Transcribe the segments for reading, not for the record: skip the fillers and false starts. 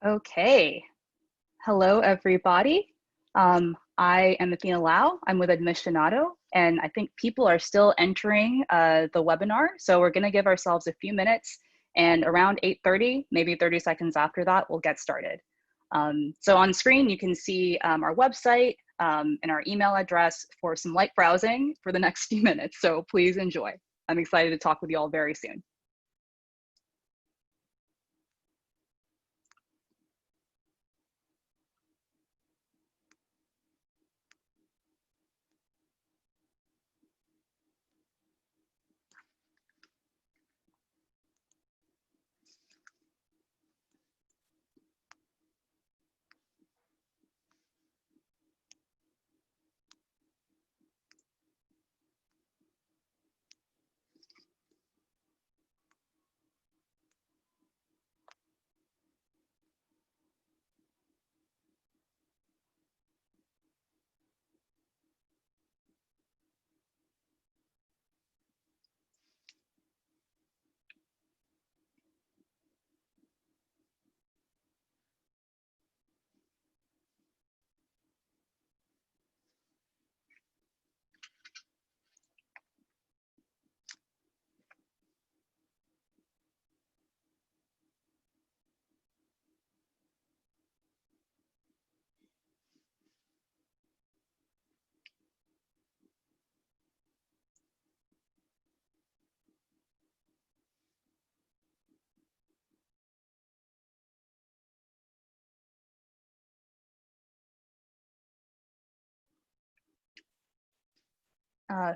Okay. Hello, everybody. I am Athena Lau. I'm with Admissionado, and I think people are still entering the webinar. So we're going to give ourselves a few minutes, and around 8:30, maybe 30 seconds after that, we'll get started. So on screen, you can see our website and our email address for some light browsing for the next few minutes. So please enjoy. I'm excited to talk with you all very soon.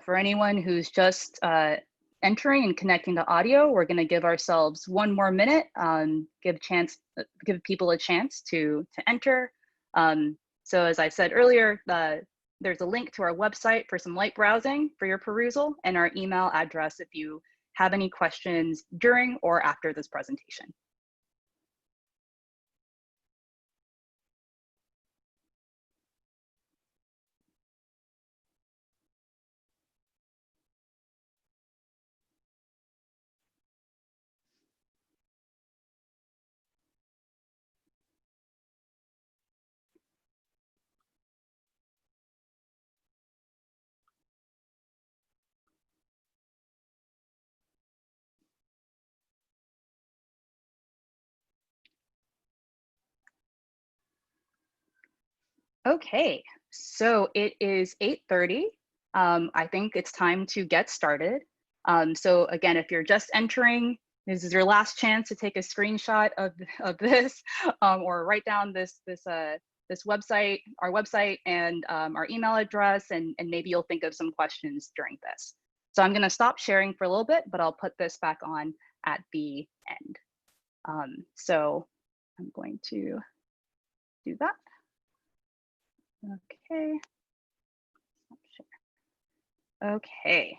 For anyone who's just entering and connecting to audio, we're going to give ourselves one more minute, give people a chance to enter. So as I said earlier, there's a link to our website for some light browsing for your perusal, and our email address if you have any questions during or after this presentation. Okay, so it is 8:30. I think it's time to get started. So again, if you're just entering, this is your last chance to take a screenshot of this or write down this website, our website, and our email address, and maybe you'll think of some questions during this. So I'm going to stop sharing for a little bit, but I'll put this back on at the end. So I'm going to do that. Okay. Okay.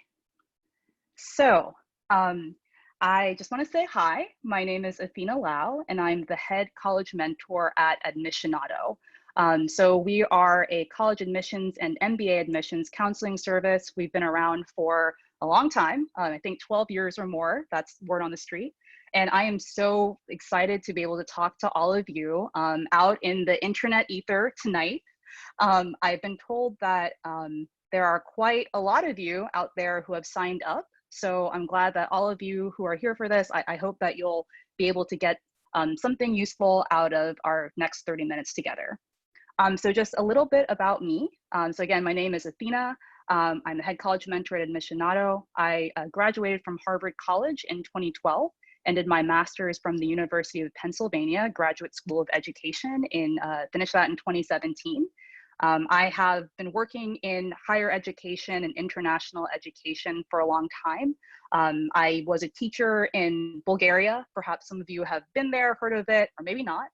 So I just want to say hi. My name is Athena Lau, and I'm the head college mentor at Admissionado. So we are a college admissions and MBA admissions counseling service. We've been around for a long time, I think 12 years or more. That's word on the street. And I am so excited to be able to talk to all of you out in the internet ether tonight. I've been told that there are quite a lot of you out there who have signed up. So I'm glad that all of you who are here for this, I hope that you'll be able to get something useful out of our next 30 minutes together. So just a little bit about me. So again, my name is Athena. I'm the head college mentor at Admissionado. I graduated from Harvard College in 2012 and did my master's from the University of Pennsylvania Graduate School of Education finished that in 2017. I have been working in higher education and international education for a long time. I was a teacher in Bulgaria. Perhaps some of you have been there, heard of it, or maybe not.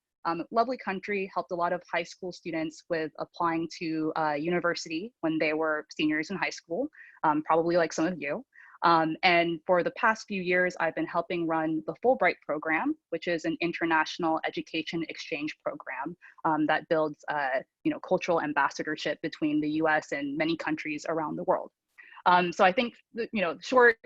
Lovely country, helped a lot of high school students with applying to university when they were seniors in high school, probably like some of you. And for the past few years, I've been helping run the Fulbright program, which is an international education exchange program that builds cultural ambassadorship between the US and many countries around the world. So I think, short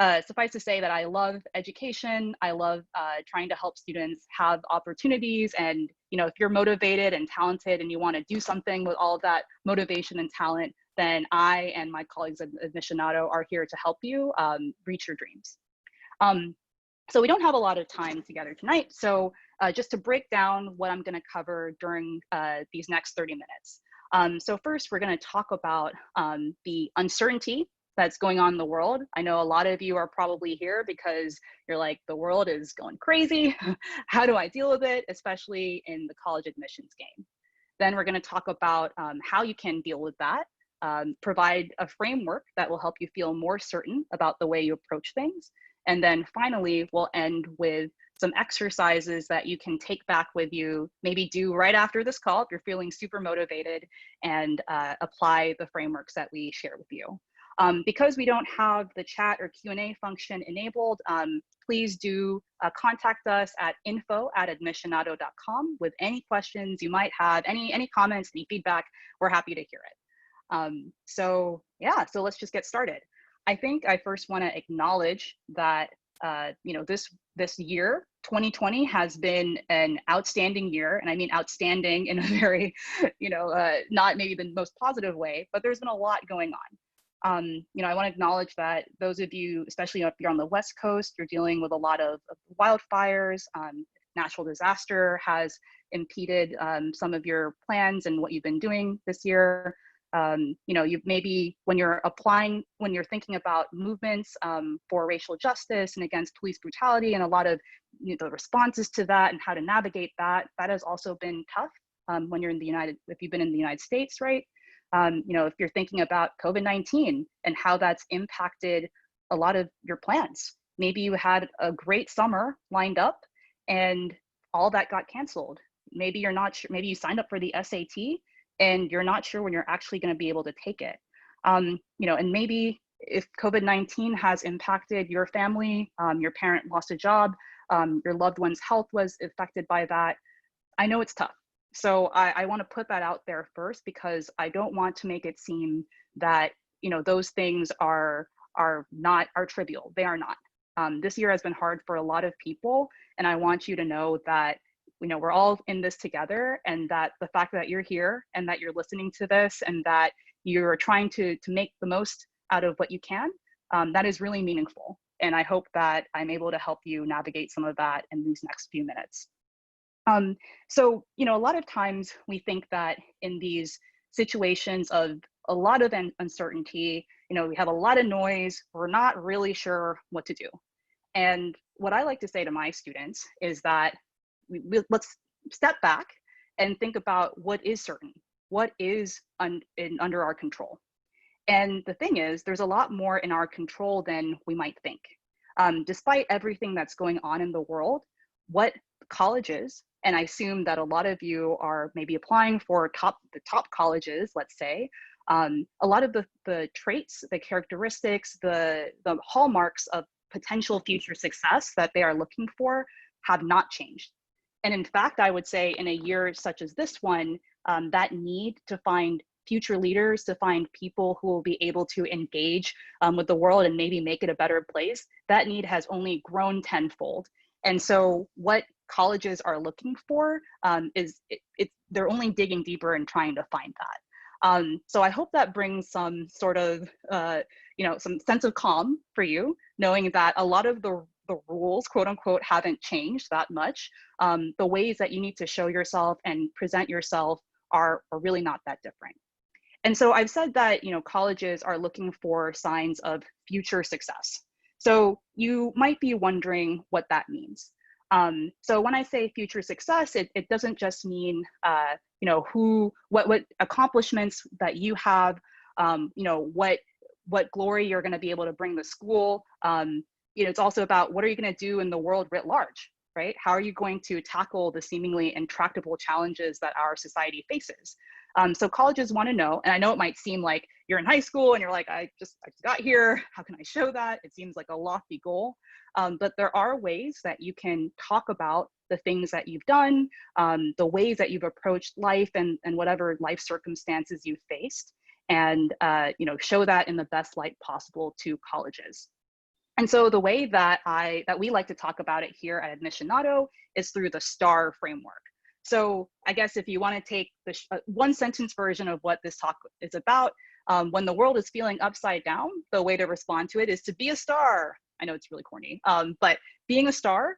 Suffice to say that I love education. I love trying to help students have opportunities. And if you're motivated and talented and you want to do something with all of that motivation and talent, then I and my colleagues at Admissionado are here to help you reach your dreams. So we don't have a lot of time together tonight. So just to break down what I'm going to cover during these next 30 minutes. So first, we're going to talk about the uncertainty that's going on in the world. I know a lot of you are probably here because you're like, the world is going crazy. How do I deal with it, especially in the college admissions game? Then we're going to talk about how you can deal with that, provide a framework that will help you feel more certain about the way you approach things. And then finally, we'll end with some exercises that you can take back with you, maybe do right after this call if you're feeling super motivated, and apply the frameworks that we share with you. Because we don't have the chat or Q&A function enabled, please do contact us at info@admissionado.com with any questions you might have, any comments, any feedback. We're happy to hear it. So yeah, so let's just get started. I think I first want to acknowledge that this year, 2020, has been an outstanding year, and I mean outstanding in a very not maybe the most positive way, but there's been a lot going on. I want to acknowledge that those of you, especially if you're on the West Coast, you're dealing with a lot of wildfires. Natural disaster has impeded some of your plans and what you've been doing this year. You maybe when you're thinking about movements for racial justice and against police brutality, and a lot of the responses to that and how to navigate that has also been tough when you're if you've been in the United States, right? If you're thinking about COVID-19 and how that's impacted a lot of your plans. Maybe you had a great summer lined up and all that got canceled. Maybe you're not sure, maybe you signed up for the SAT and you're not sure when you're actually going to be able to take it. And maybe if COVID-19 has impacted your family, your parent lost a job, your loved one's health was affected by that, I know it's tough. So I want to put that out there first, because I don't want to make it seem that those things are trivial. They are not. This year has been hard for a lot of people, and I want you to know that we're all in this together, and that the fact that you're here and that you're listening to this and that you're trying to make the most out of what you can, that is really meaningful. And I hope that I'm able to help you navigate some of that in these next few minutes. So, a lot of times we think that in these situations of a lot of uncertainty, we have a lot of noise, we're not really sure what to do. And what I like to say to my students is that let's step back and think about what is certain, what is under our control. And the thing is, there's a lot more in our control than we might think. Despite everything that's going on in the world, what colleges, and I assume that a lot of you are maybe applying for the top colleges, let's say, a lot of the traits, the characteristics, the hallmarks of potential future success that they are looking for have not changed. And in fact, I would say in a year such as this one, that need to find future leaders, to find people who will be able to engage with the world and maybe make it a better place, that need has only grown tenfold. And so what colleges are looking for they're only digging deeper and trying to find that. So I hope that brings some sort of, some sense of calm for you, knowing that a lot of the rules, quote unquote, haven't changed that much. The ways that you need to show yourself and present yourself are really not that different. And so I've said that, colleges are looking for signs of future success. So you might be wondering what that means. So when I say future success, it doesn't just mean, what accomplishments that you have, what glory you're going to be able to bring the school. It's also about what are you going to do in the world writ large, right? How are you going to tackle the seemingly intractable challenges that our society faces? So colleges want to know, and I know it might seem like you're in high school and you're like, I just got here. How can I show that? It seems like a lofty goal. But there are ways that you can talk about the things that you've done, the ways that you've approached life and whatever life circumstances you've faced, and show that in the best light possible to colleges. And so the way that we like to talk about it here at Admissionado is through the STAR framework. So I guess if you want to take the one sentence version of what this talk is about, when the world is feeling upside down, the way to respond to it is to be a star. I know it's really corny, but being a star,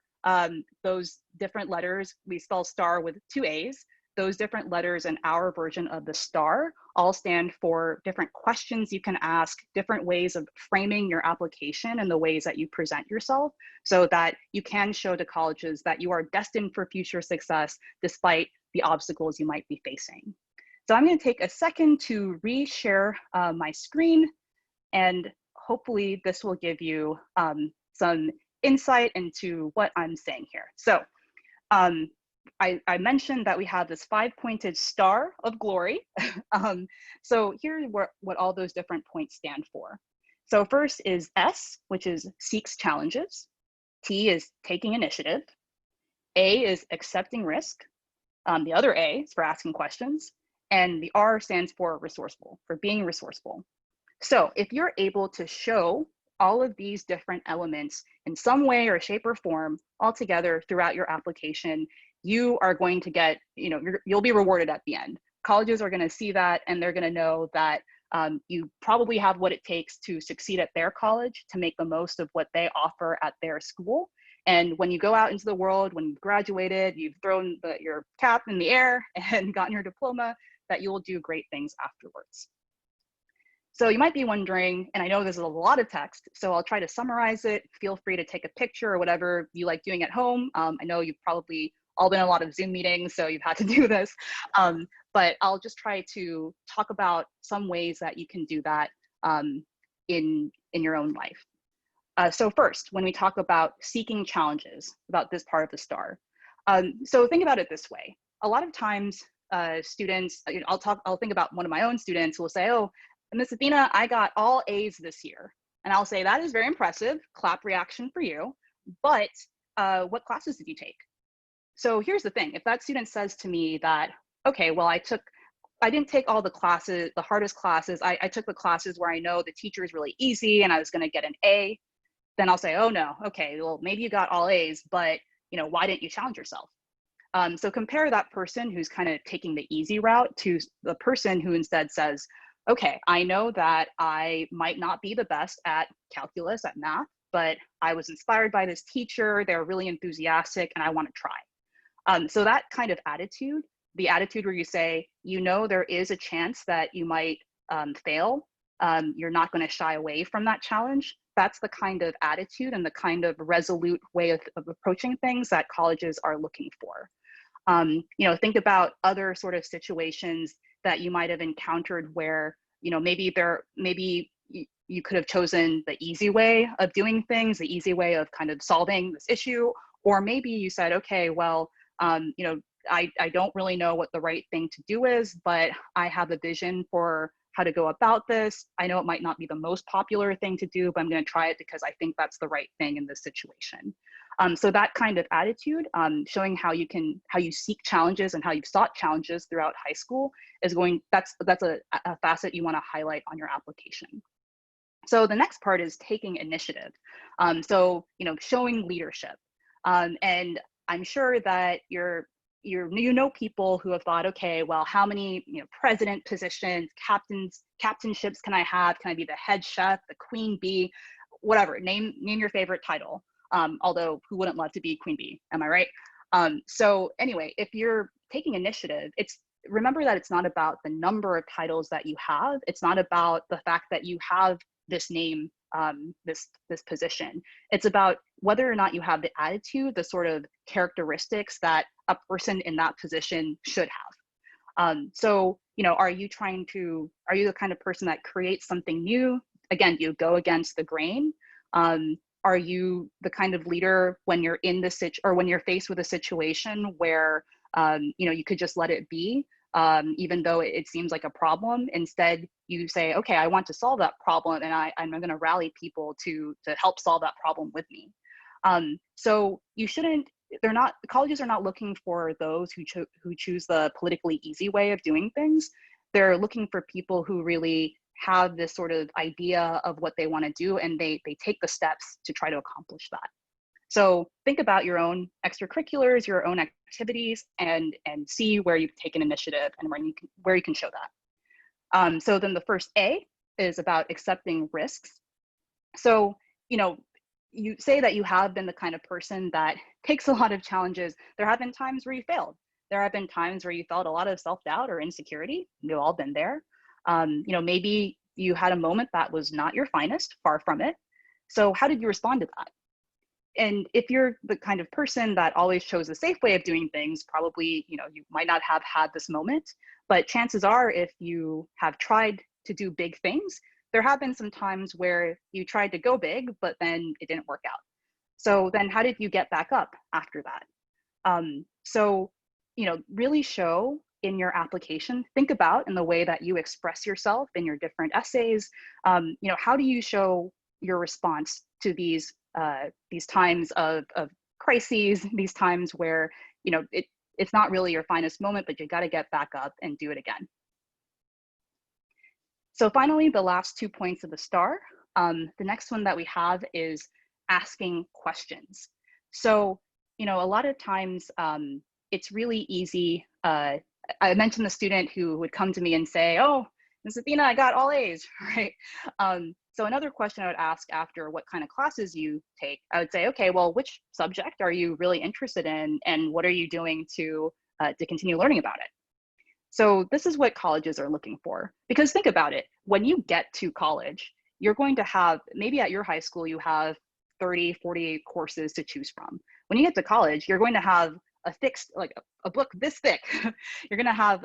those different letters, we spell star with 2 A's. Those different letters in our version of the STAR all stand for different questions you can ask, different ways of framing your application and the ways that you present yourself so that you can show to colleges that you are destined for future success despite the obstacles you might be facing. So I'm going to take a second to re-share my screen, and hopefully this will give you some insight into what I'm saying here. So I mentioned that we have this 5-pointed star of glory. So here's what all those different points stand for. So first is S, which is seeks challenges. T is taking initiative. A is accepting risk. The other A is for asking questions. And the R stands for resourceful, for being resourceful. So if you're able to show all of these different elements in some way or shape or form all together throughout your application, you are going to get, you'll be rewarded at the end. Colleges are going to see that, and they're going to know that you probably have what it takes to succeed at their college, to make the most of what they offer at their school. And when you go out into the world, when you've graduated, you've thrown your cap in the air and gotten your diploma, that you will do great things afterwards. So you might be wondering, and I know this is a lot of text, so I'll try to summarize it. Feel free to take a picture or whatever you like doing at home. I know you've probably all been in a lot of Zoom meetings, so you've had to do this. But I'll just try to talk about some ways that you can do that in your own life. So first, when we talk about seeking challenges, about this part of the STAR. So think about it this way. A lot of times students, I'll think about one of my own students who will say, oh, Miss Athena, I got all A's this year. And I'll say, that is very impressive, clap reaction for you, but what classes did you take? So here's the thing, if that student says to me that, okay, well, I didn't take all the classes, the hardest classes, I took the classes where I know the teacher is really easy and I was gonna get an A, then I'll say, oh no, okay, well, maybe you got all A's, but why didn't you challenge yourself? So compare that person who's kind of taking the easy route to the person who instead says, okay, I know that I might not be the best at calculus, at math, but I was inspired by this teacher, they're really enthusiastic, and I want to try. So that kind of attitude, the attitude where you say, there is a chance that you might fail, you're not going to shy away from that challenge. That's the kind of attitude and the kind of resolute way of approaching things that colleges are looking for. Think about other sort of situations that you might have encountered where, maybe you could have chosen the easy way of doing things, the easy way of kind of solving this issue, or maybe you said, okay, well, I don't really know what the right thing to do is, but I have a vision for how to go about this. I know it might not be the most popular thing to do, but I'm going to try it because I think that's the right thing in this situation. So that kind of attitude, showing how you seek challenges and how you've sought challenges throughout high school that's a facet you want to highlight on your application. So the next part is taking initiative. So showing leadership, and I'm sure that people who have thought, okay, well, how many president positions, captainships can I have? Can I be the head chef, the queen bee, whatever? Name your favorite title. Although who wouldn't love to be queen bee? Am I right? So anyway, if you're taking initiative, remember that it's not about the number of titles that you have. It's not about the fact that you have this name, this position. It's about whether or not you have the attitude, the sort of characteristics that a person in that position should have. So, are you the kind of person that creates something new? Again, you go against the grain. Are you the kind of leader when you're when you're faced with a situation where you could just let it be, even though it seems like a problem? Instead, you say, okay, I want to solve that problem, and I'm going to rally people to help solve that problem with me. So you shouldn't. Colleges are not looking for those who choose the politically easy way of doing things. They're looking for people who really have this sort of idea of what they want to do, and they take the steps to try to accomplish that. So think about your own extracurriculars, your own activities, and see where you've taken initiative and where you can show that. So then the first A is about accepting risks. So, you say that you have been the kind of person that takes a lot of challenges. There have been times where you failed. There have been times where you felt a lot of self-doubt or insecurity. We've all been there. Maybe you had a moment that was not your finest, far from it. So how did you respond to that? And if you're the kind of person that always chose the safe way of doing things, probably, you might not have had this moment, but chances are if you have tried to do big things, there have been some times where you tried to go big, but then it didn't work out. So then how did you get back up after that? So, really show in your application, think about in the way that you express yourself in your different essays, how do you show your response to these times of crises, these times where, it's not really your finest moment, but you got to get back up and do it again. So finally, the last 2 points of the STAR. The next one that we have is asking questions. So, a lot of times it's really easy. I mentioned the student who would come to me and say, "Oh, Ms. Athena, I got all A's," right? So another question I would ask after what kind of classes you take, I would say, okay, well, which subject are you really interested in, and what are you doing to continue learning about it? So this is what colleges are looking for. Because think about it, when you get to college, you're going to have, maybe at your high school, you have 30, 48 courses to choose from. When you get to college, you're going to have a fixed, like a book this thick. You're going to have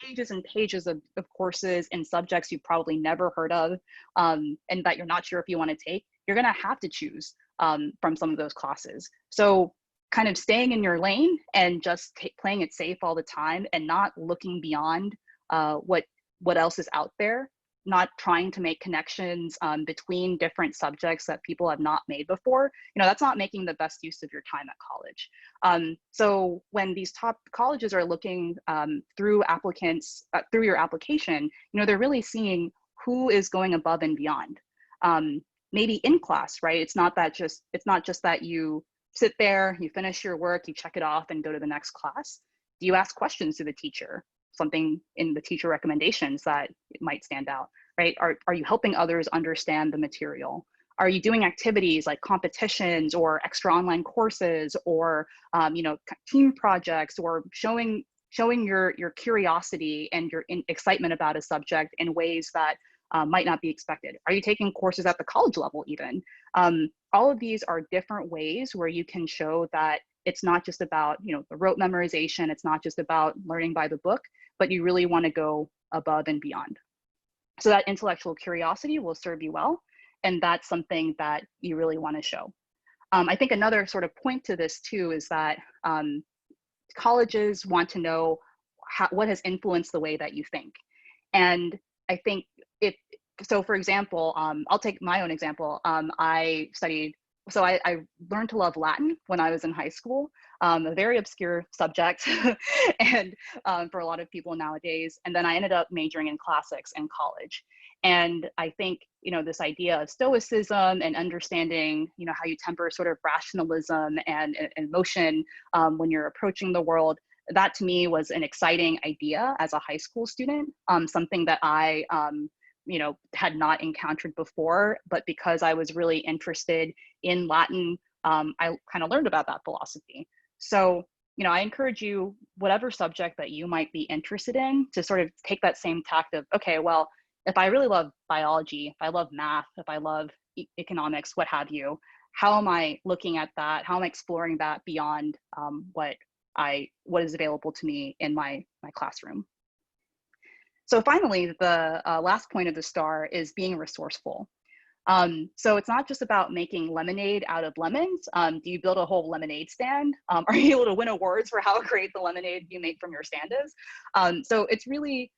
pages and pages of courses and subjects you've probably never heard of, and that you're not sure if you want to take. You're going to have to choose from some of those classes. So kind of staying in your lane and just playing it safe all the time and not looking beyond what else is out there, not trying to make connections between different subjects that people have not made before, that's not making the best use of your time at college. So when these top colleges are looking through applicants, through your application, they're really seeing who is going above and beyond. Maybe in class, right? It's not just that you sit there, you finish your work, you check it off and go to the next class. Do you ask questions to the teacher? Something in the teacher recommendations that might stand out, right? Are you helping others understand the material? Are you doing activities like competitions or extra online courses or team projects, or showing your curiosity and your excitement about a subject in ways that might not be expected? Are you taking courses at the college level even? All of these are different ways where you can show that it's not just about the rote memorization, it's not just about learning by the book, but you really want to go above and beyond. So that intellectual curiosity will serve you well, and that's something that you really want to show. I think another sort of point to this too is that colleges want to know what has influenced the way that you think. And I think so for example, I'll take my own example. I learned to love Latin when I was in high school, a very obscure subject and for a lot of people nowadays. And then I ended up majoring in classics in college. And I think, this idea of stoicism and understanding, how you temper sort of rationalism and emotion when you're approaching the world, that to me was an exciting idea as a high school student, something that I had not encountered before, but because I was really interested in Latin, I kind of learned about that philosophy. So, I encourage you, whatever subject that you might be interested in, to sort of take that same tact of, okay, well, if I really love biology, if I love math, if I love economics, what have you, how am I looking at that? How am I exploring that beyond what is available to me in my classroom? So finally, the last point of the STAR is being resourceful. So it's not just about making lemonade out of lemons. Do you build a whole lemonade stand? Are you able to win awards for how great the lemonade you make from your stand is? So it's really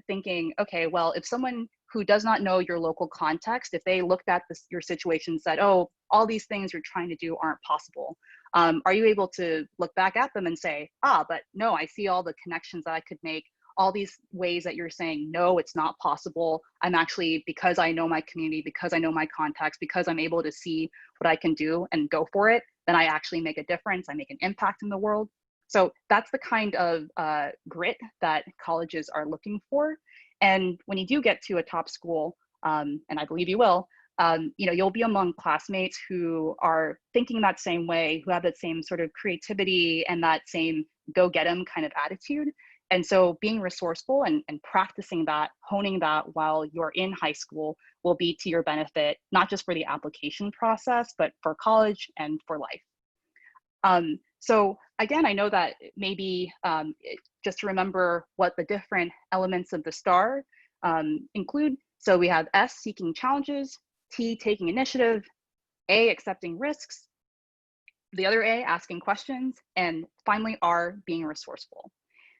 thinking, okay, well, if someone who does not know your local context, if they looked at your situation and said, oh, all these things you're trying to do aren't possible, are you able to look back at them and say, but no, I see all the connections that I could make, all these ways that you're saying, no, it's not possible. I'm actually, because I know my community, because I know my contacts, because I'm able to see what I can do and go for it, then I actually make a difference. I make an impact in the world. So that's the kind of grit that colleges are looking for. And when you do get to a top school, and I believe you will, you'll be among classmates who are thinking that same way, who have that same sort of creativity and that same go get 'em kind of attitude. And so being resourceful and practicing that, honing that while you're in high school will be to your benefit, not just for the application process, but for college and for life. So again, I know that maybe just to remember what the different elements of the STAR include. So we have S, seeking challenges, T, taking initiative, A, accepting risks, the other A, asking questions, and finally R, being resourceful.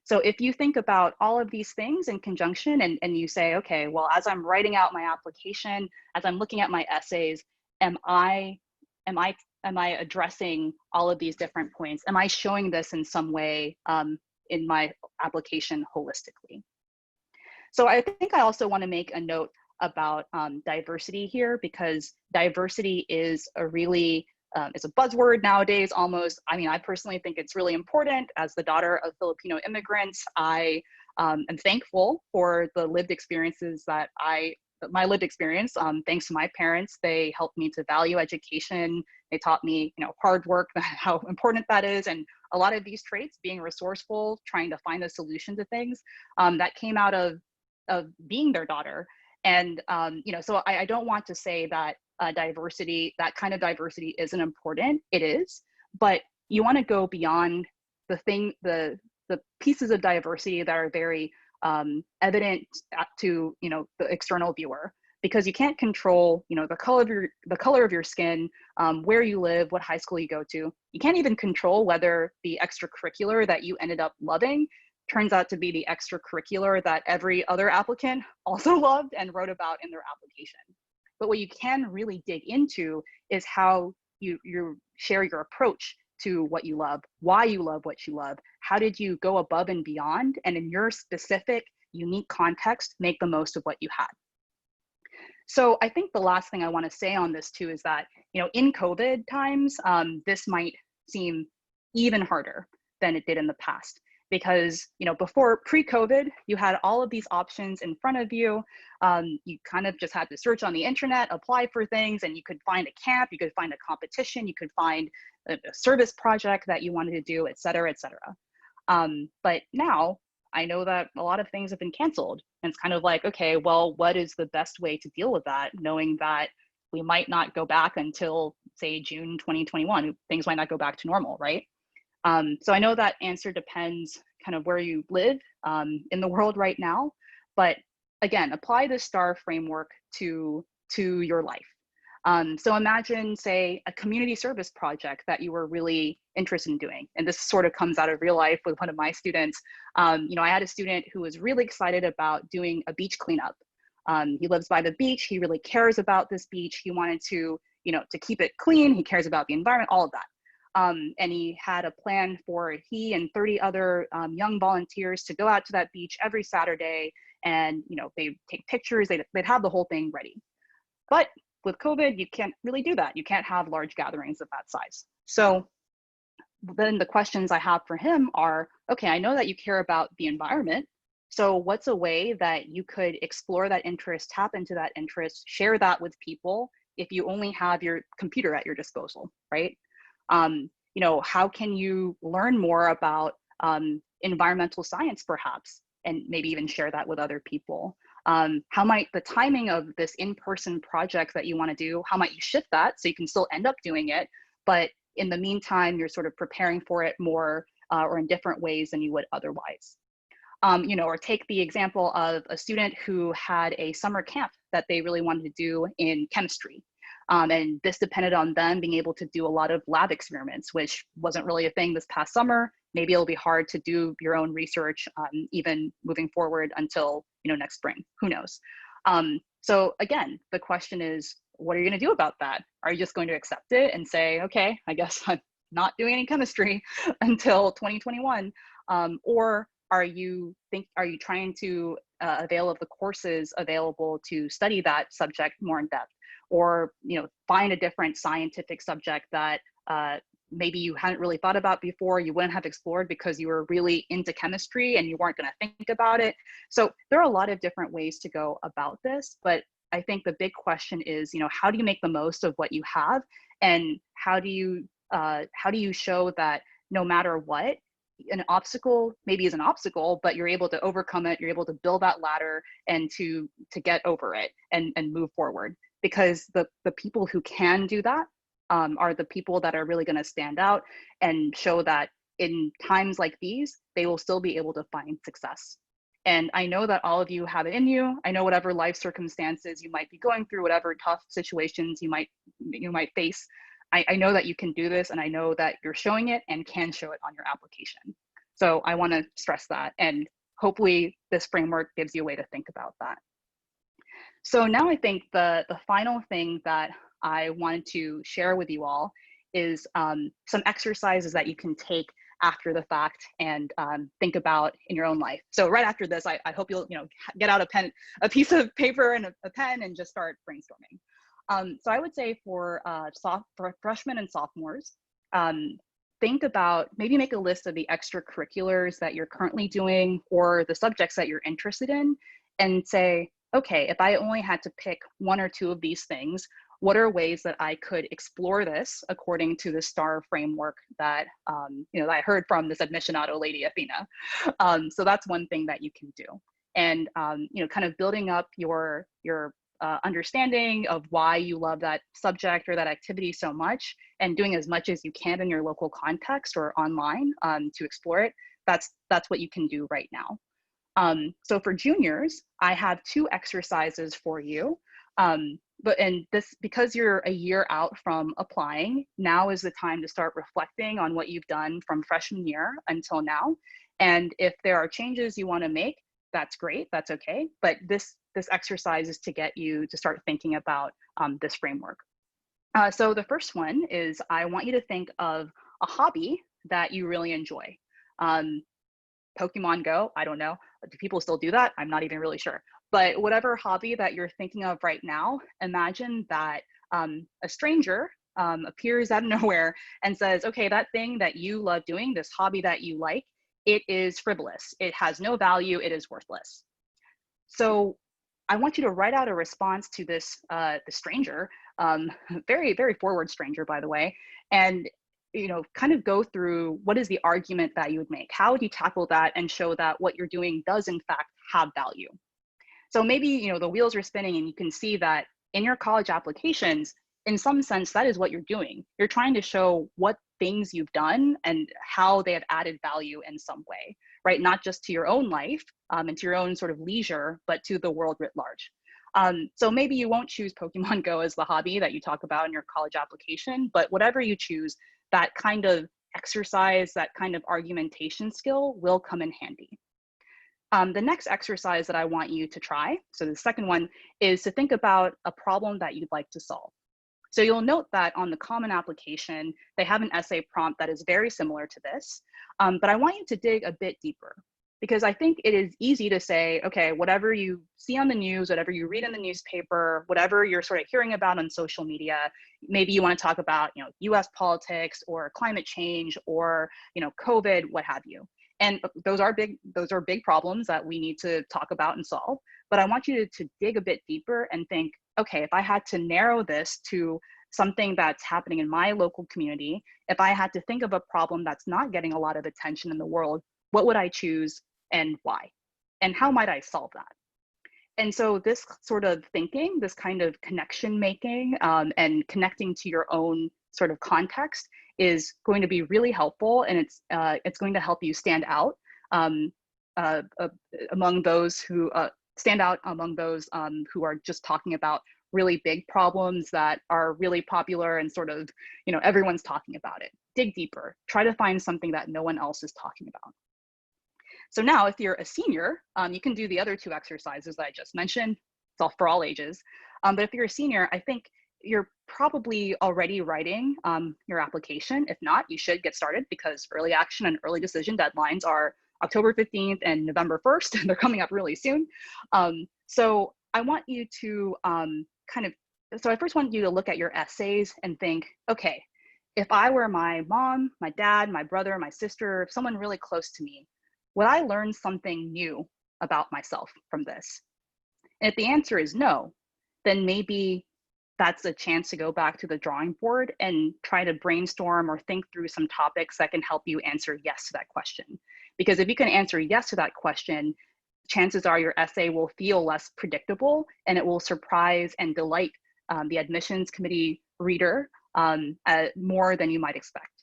So if you think about all of these things in conjunction and you say, okay, well, as I'm writing out my application, as I'm looking at my essays, am I addressing all of these different points? Am I showing this in some way in my application holistically? So I think I also want to make a note about diversity here, because diversity is a really, it's a buzzword nowadays almost. I mean, I personally think it's really important. As the daughter of Filipino immigrants, I am thankful for the lived experiences that my lived experience, thanks to my parents. They helped me to value education. They taught me, hard work, how important that is. And a lot of these traits, being resourceful, trying to find a solution to things, that came out of being their daughter. And, so I don't want to say that diversity, that kind of diversity isn't important. It is, but you want to go beyond the pieces of diversity that are very evident to the external viewer, because you can't control the color of your skin, where you live, what high school you go to. You can't even control whether the extracurricular that you ended up loving turns out to be the extracurricular that every other applicant also loved and wrote about in their application. But what you can really dig into is how you share your approach to what you love, why you love what you love, how did you go above and beyond, and in your specific, unique context, make the most of what you had. So I think the last thing I want to say on this too is that, in COVID times, this might seem even harder than it did in the past. Because before pre-COVID, you had all of these options in front of you. You kind of just had to search on the internet, apply for things, and you could find a camp, you could find a competition, you could find a service project that you wanted to do, et cetera, et cetera. But now I know that a lot of things have been canceled. And it's kind of like, okay, well, what is the best way to deal with that? Knowing that we might not go back until, say, June 2021, things might not go back to normal, right? So I know that answer depends kind of where you live in the world right now, but again, apply the STAR framework to your life. So imagine, say, a community service project that you were really interested in doing. And this sort of comes out of real life with one of my students. I had a student who was really excited about doing a beach cleanup. He lives by the beach. He really cares about this beach. He wanted to keep it clean. He cares about the environment, all of that. And he had a plan for he and 30 other young volunteers to go out to that beach every Saturday, and they take pictures, they'd have the whole thing ready. But with COVID, you can't really do that. You can't have large gatherings of that size. So then the questions I have for him are, okay, I know that you care about the environment. So what's a way that you could explore that interest, tap into that interest, share that with people if you only have your computer at your disposal, right? How can you learn more about environmental science perhaps, and maybe even share that with other people? How might the timing of this in-person project that you want to do, how might you shift that so you can still end up doing it, but in the meantime, you're sort of preparing for it more or in different ways than you would otherwise? Or take the example of a student who had a summer camp that they really wanted to do in chemistry. And this depended on them being able to do a lot of lab experiments, which wasn't really a thing this past summer. Maybe it'll be hard to do your own research, even moving forward until next spring. Who knows? So again, the question is, what are you going to do about that? Are you just going to accept it and say, okay, I guess I'm not doing any chemistry until 2021? Or Are you trying to avail of the courses available to study that subject more in depth, or find a different scientific subject that maybe you hadn't really thought about before, you wouldn't have explored because you were really into chemistry and you weren't going to think about it. So there are a lot of different ways to go about this, but I think the big question is, how do you make the most of what you have, and how do you show that no matter what, an obstacle maybe is an obstacle, but you're able to overcome it, you're able to build that ladder and to get over it and move forward, because the people who can do that are the people that are really going to stand out and show that in times like these, they will still be able to find success. And I know that all of you have it in you. I know whatever life circumstances you might be going through, whatever tough situations you might face, I know that you can do this, and I know that you're showing it and can show it on your application. So I want to stress that, and hopefully this framework gives you a way to think about that. So now I think the final thing that I wanted to share with you all is some exercises that you can take after the fact and think about in your own life. So right after this, I hope you'll get out a piece of paper and a pen and just start brainstorming. So I would say for freshmen and sophomores, think about, maybe make a list of the extracurriculars that you're currently doing or the subjects that you're interested in, and say, okay, if I only had to pick one or two of these things, what are ways that I could explore this according to the STAR framework that that I heard from this Admissionado lady, Athena. So that's one thing that you can do, and kind of building up your understanding of why you love that subject or that activity so much, and doing as much as you can in your local context or online to explore it. That's what you can do right now. So for juniors, I have 2 exercises for you. Because you're a year out from applying, now is the time to start reflecting on what you've done from freshman year until now. And if there are changes you want to make, that's great, that's okay. But this exercise is to get you to start thinking about this framework. So the first one is, I want you to think of a hobby that you really enjoy. Pokemon Go, I don't know. Do people still do that? I'm not even really sure. But whatever hobby that you're thinking of right now, imagine that a stranger appears out of nowhere and says, okay, that thing that you love doing, this hobby that you like, it is frivolous. It has no value. It is worthless. So I want you to write out a response to this the stranger, very, very forward stranger, by the way, and kind of go through what is the argument that you would make. How would you tackle that and show that what you're doing does in fact have value? So maybe the wheels are spinning and you can see that in your college applications, in some sense, that is what you're doing. You're trying to show what things you've done and how they have added value in some way, right? Not just to your own life and to your own sort of leisure, but to the world writ large. So maybe you won't choose Pokemon Go as the hobby that you talk about in your college application, but whatever you choose, that kind of exercise, that kind of argumentation skill will come in handy. The next exercise that I want you to try, so the second one, is to think about a problem that you'd like to solve. So you'll note that on the Common application, they have an essay prompt that is very similar to this, but I want you to dig a bit deeper, because I think it is easy to say, okay, whatever you see on the news, whatever you read in the newspaper, whatever you're sort of hearing about on social media, maybe you want to talk about, US politics or climate change or, COVID, what have you. And those are big problems that we need to talk about and solve. But I want you to dig a bit deeper and think, okay, if I had to narrow this to something that's happening in my local community, if I had to think of a problem that's not getting a lot of attention in the world, what would I choose and why? And how might I solve that? And so this sort of thinking, this kind of connection making and connecting to your own sort of context is going to be really helpful, and it's going to help you stand out among those who who are just talking about really big problems that are really popular and sort of everyone's talking about it. Dig deeper. Try to find something that no one else is talking about. So now, if you're a senior, you can do the other 2 exercises that I just mentioned. It's all for all ages. But if you're a senior, I think you're probably already writing your application. If not, you should get started, because early action and early decision deadlines are October 15th and November 1st. They're coming up really soon. So I want you to so I first want you to look at your essays and think, okay, if I were my mom, my dad, my brother, my sister, someone really close to me, would I learn something new about myself from this? And if the answer is no, then maybe that's a chance to go back to the drawing board and try to brainstorm or think through some topics that can help you answer yes to that question. Because if you can answer yes to that question, chances are your essay will feel less predictable and it will surprise and delight the admissions committee reader more than you might expect.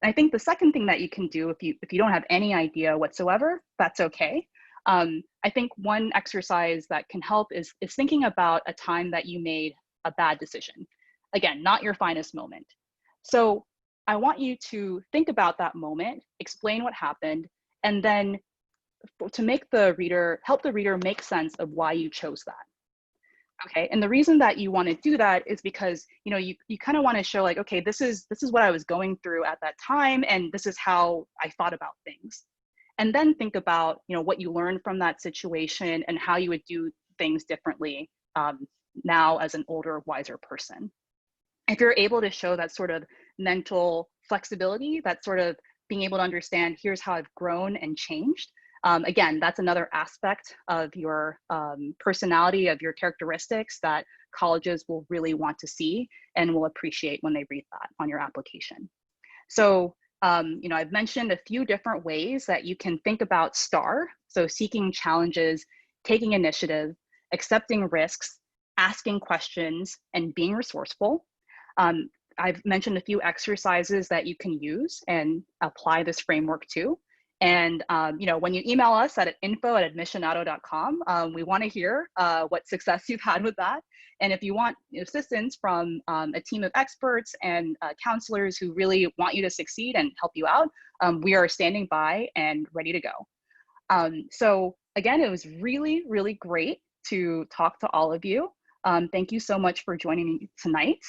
And I think the second thing that you can do if you don't have any idea whatsoever, that's okay. I think one exercise that can help is thinking about a time that you made a bad decision. Again, not your finest moment. So I want you to think about that moment, explain what happened, and then to make the reader, help the reader make sense of why you chose that. Okay, and the reason that you want to do that is because you kind of want to show like, okay, this is what I was going through at that time, and this is how I thought about things. And then think about what you learned from that situation and how you would do things differently now as an older, wiser person. If you're able to show that sort of mental flexibility, that sort of being able to understand, here's how I've grown and changed. Again, that's another aspect of your personality, of your characteristics that colleges will really want to see and will appreciate when they read that on your application. So, I've mentioned a few different ways that you can think about STAR. So seeking challenges, taking initiative, accepting risks, asking questions, and being resourceful. I've mentioned a few exercises that you can use and apply this framework to. And when you email us at info@admissionado.com, we want to hear what success you've had with that. And if you want assistance from a team of experts and counselors who really want you to succeed and help you out, we are standing by and ready to go. So again, it was really, really great to talk to all of you. Thank you so much for joining me tonight.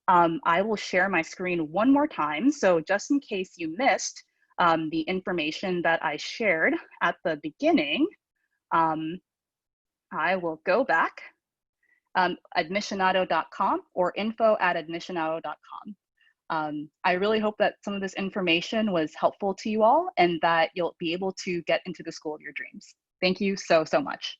I will share my screen one more time. So just in case you missed the information that I shared at the beginning, I will go back, admissionado.com or info@admissionado.com. I really hope that some of this information was helpful to you all and that you'll be able to get into the school of your dreams. Thank you so, so much.